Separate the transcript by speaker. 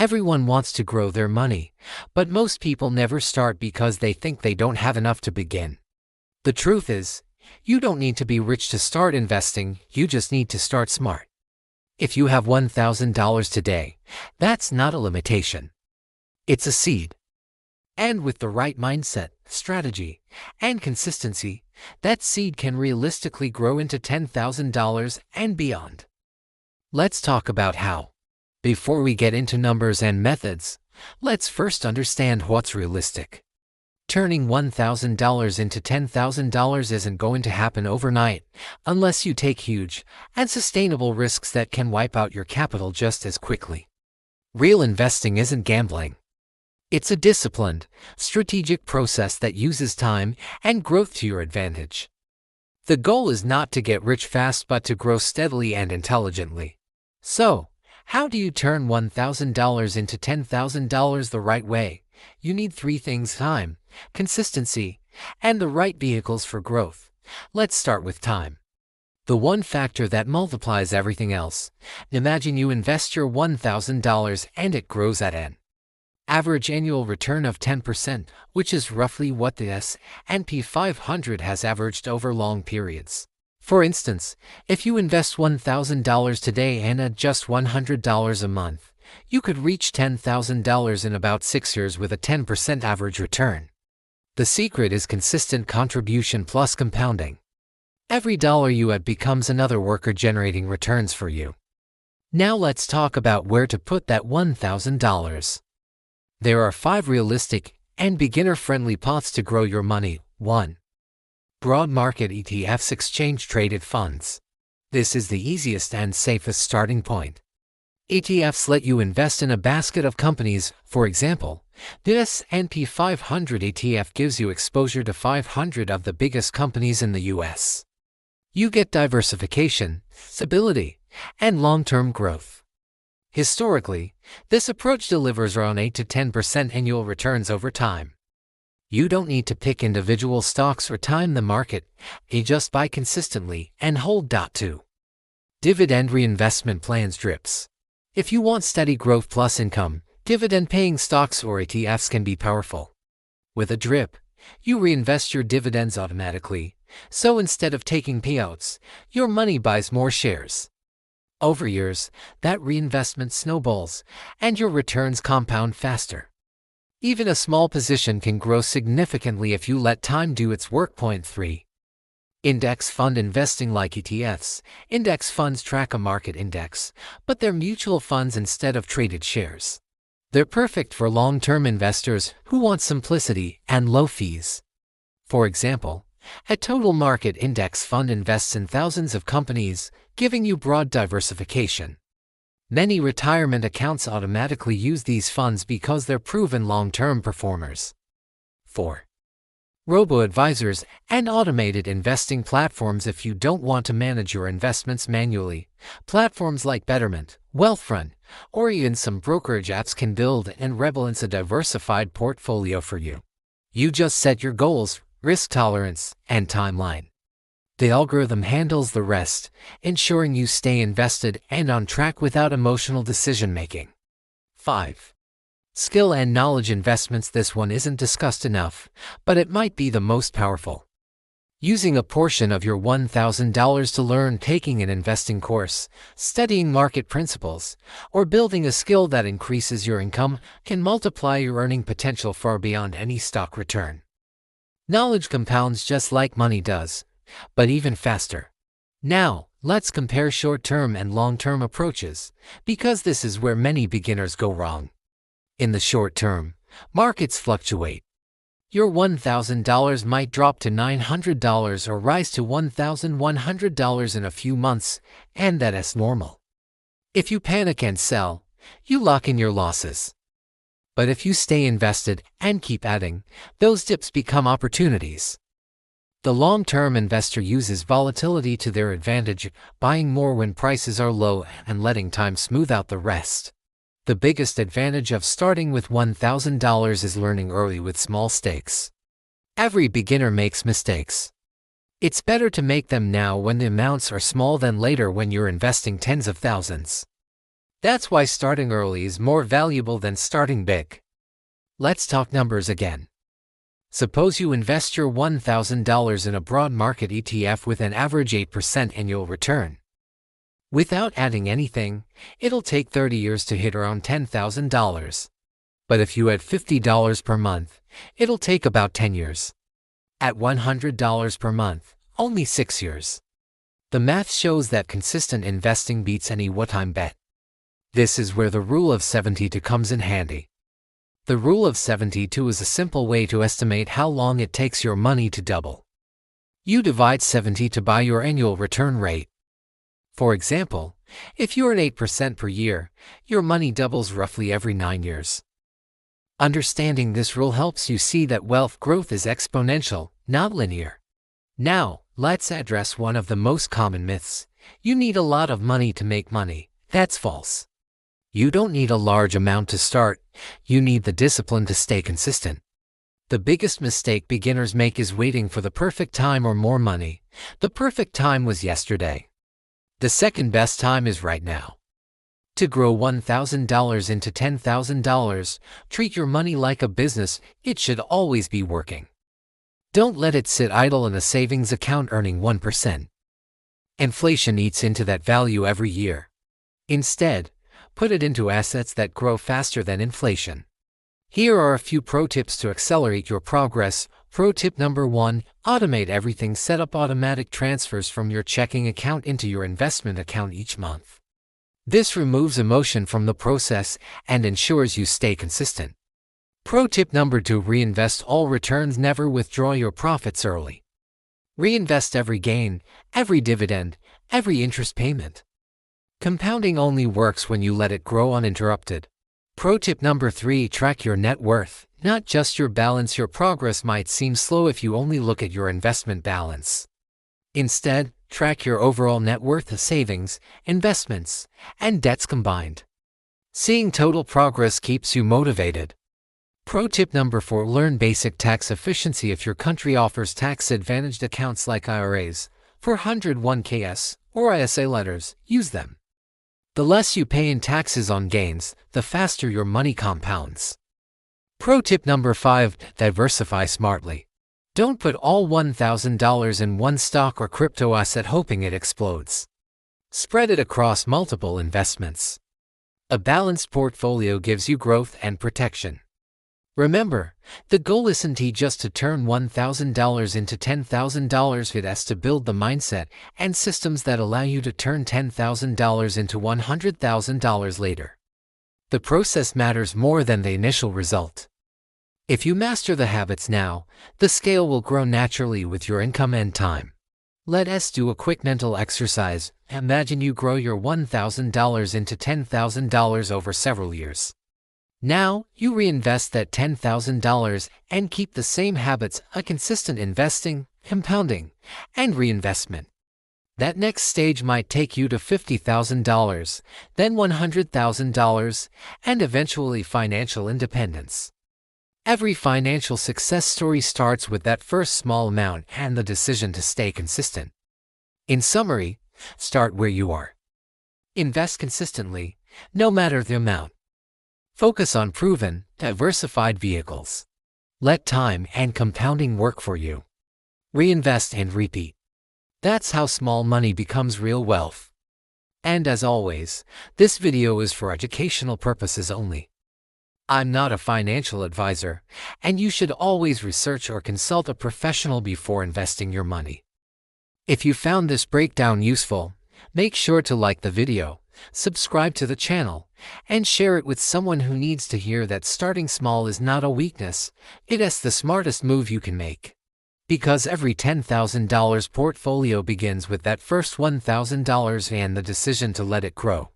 Speaker 1: Everyone wants to grow their money, but most people never start because they think they don't have enough to begin. The truth is, you don't need to be rich to start investing, you just need to start smart. If you have $1,000 today, that's not a limitation. It's a seed. And with the right mindset, strategy, and consistency, that seed can realistically grow into $10,000 and beyond. Let's talk about how. Before we get into numbers and methods, let's first understand what's realistic. Turning $1,000 into $10,000 isn't going to happen overnight, unless you take huge and sustainable risks that can wipe out your capital just as quickly. Real investing isn't gambling. It's a disciplined, strategic process that uses time and growth to your advantage. The goal is not to get rich fast but to grow steadily and intelligently. So, how do you turn $1,000 into $10,000 the right way? You need three things: time, consistency, and the right vehicles for growth. Let's start with time. The one factor that multiplies everything else. Imagine you invest your $1,000 and it grows at an average annual return of 10%, which is roughly what the S&P 500 has averaged over long periods. For instance, if you invest $1,000 today and at just $100 a month, you could reach $10,000 in about 6 years with a 10% average return. The secret is consistent contribution plus compounding. Every dollar you add becomes another worker generating returns for you. Now let's talk about where to put that $1,000. There are 5 realistic and beginner-friendly paths to grow your money. 1. Broad market ETFs, exchange-traded funds. This is the easiest and safest starting point. ETFs let you invest in a basket of companies. For example, the S&P 500 ETF gives you exposure to 500 of the biggest companies in the US. You get diversification, stability, and long-term growth. Historically, this approach delivers around 8 to 10% annual returns over time. You don't need to pick individual stocks or time the market, you just buy consistently and hold. 2. Dividend reinvestment plans, DRIPs. If you want steady growth plus income, dividend-paying stocks or ETFs can be powerful. With a DRIP, you reinvest your dividends automatically, so instead of taking payouts, your money buys more shares. Over years, that reinvestment snowballs, and your returns compound faster. Even a small position can grow significantly if you let time do its work. 3. Index fund investing. Like ETFs, index funds track a market index, but they're mutual funds instead of traded shares. They're perfect for long-term investors who want simplicity and low fees. For example, a total market index fund invests in thousands of companies, giving you broad diversification. Many retirement accounts automatically use these funds because they're proven long-term performers. 4. Robo-advisors and automated investing platforms. If you don't want to manage your investments manually, platforms like Betterment, Wealthfront, or even some brokerage apps can build and rebalance a diversified portfolio for you. You just set your goals, risk tolerance, and timeline. The algorithm handles the rest, ensuring you stay invested and on track without emotional decision-making. 5. Skill and knowledge investments. This one isn't discussed enough, but it might be the most powerful. Using a portion of your $1,000 to learn, taking an investing course, studying market principles, or building a skill that increases your income can multiply your earning potential far beyond any stock return. Knowledge compounds just like money does, but even faster. Now, let's compare short-term and long-term approaches, because this is where many beginners go wrong. In the short term, markets fluctuate. Your $1,000 might drop to $900 or rise to $1,100 in a few months, and that's normal. If you panic and sell, you lock in your losses. But if you stay invested and keep adding, those dips become opportunities. The long-term investor uses volatility to their advantage, buying more when prices are low and letting time smooth out the rest. The biggest advantage of starting with $1,000 is learning early with small stakes. Every beginner makes mistakes. It's better to make them now when the amounts are small than later when you're investing tens of thousands. That's why starting early is more valuable than starting big. Let's talk numbers again. Suppose you invest your $1,000 in a broad market ETF with an average 8% annual return. Without adding anything, it'll take 30 years to hit around $10,000. But if you add $50 per month, it'll take about 10 years. At $100 per month, only 6 years. The math shows that consistent investing beats any one-time bet. This is where the rule of 72 comes in handy. The rule of 72 is a simple way to estimate how long it takes your money to double. You divide 70 to buy your annual return rate. For example, if you earn 8% per year, your money doubles roughly every 9 years. Understanding this rule helps you see that wealth growth is exponential, not linear. Now, let's address one of the most common myths. You need a lot of money to make money. That's false. You don't need a large amount to start, you need the discipline to stay consistent. The biggest mistake beginners make is waiting for the perfect time or more money. The perfect time was yesterday. The second best time is right now. To grow $1,000 into $10,000, treat your money like a business. It should always be working. Don't let it sit idle in a savings account earning 1%. Inflation eats into that value every year. Instead, put it into assets that grow faster than inflation. Here are a few pro tips to accelerate your progress. Pro tip number 1, automate everything. Set up automatic transfers from your checking account into your investment account each month. This removes emotion from the process and ensures you stay consistent. Pro tip number 2, reinvest all returns. Never withdraw your profits early. Reinvest every gain, every dividend, every interest payment. Compounding only works when you let it grow uninterrupted. Pro tip number 3, track your net worth, not just your balance. Your progress might seem slow if you only look at your investment balance. Instead, track your overall net worth of savings, investments, and debts combined. Seeing total progress keeps you motivated. Pro tip number 4, learn basic tax efficiency. If your country offers tax-advantaged accounts like IRAs, 401ks, or ISA letters, use them. The less you pay in taxes on gains, the faster your money compounds. Pro tip number 5, diversify smartly. Don't put all $1,000 in one stock or crypto asset hoping it explodes. Spread it across multiple investments. A balanced portfolio gives you growth and protection. Remember, the goal isn't just to turn $1,000 into $10,000. It has to build the mindset and systems that allow you to turn $10,000 into $100,000 later. The process matters more than the initial result. If you master the habits now, the scale will grow naturally with your income and time. Let us do a quick mental exercise. Imagine you grow your $1,000 into $10,000 over several years. Now, you reinvest that $10,000 and keep the same habits: a consistent investing, compounding, and reinvestment. That next stage might take you to $50,000, then $100,000, and eventually financial independence. Every financial success story starts with that first small amount and the decision to stay consistent. In summary, start where you are. Invest consistently, no matter the amount. Focus on proven, diversified vehicles. Let time and compounding work for you. Reinvest and repeat. That's how small money becomes real wealth. And as always, this video is for educational purposes only. I'm not a financial advisor, and you should always research or consult a professional before investing your money. If you found this breakdown useful, make sure to like the video, subscribe to the channel, and share it with someone who needs to hear that starting small is not a weakness, it is the smartest move you can make. Because every $10,000 portfolio begins with that first $1,000 and the decision to let it grow.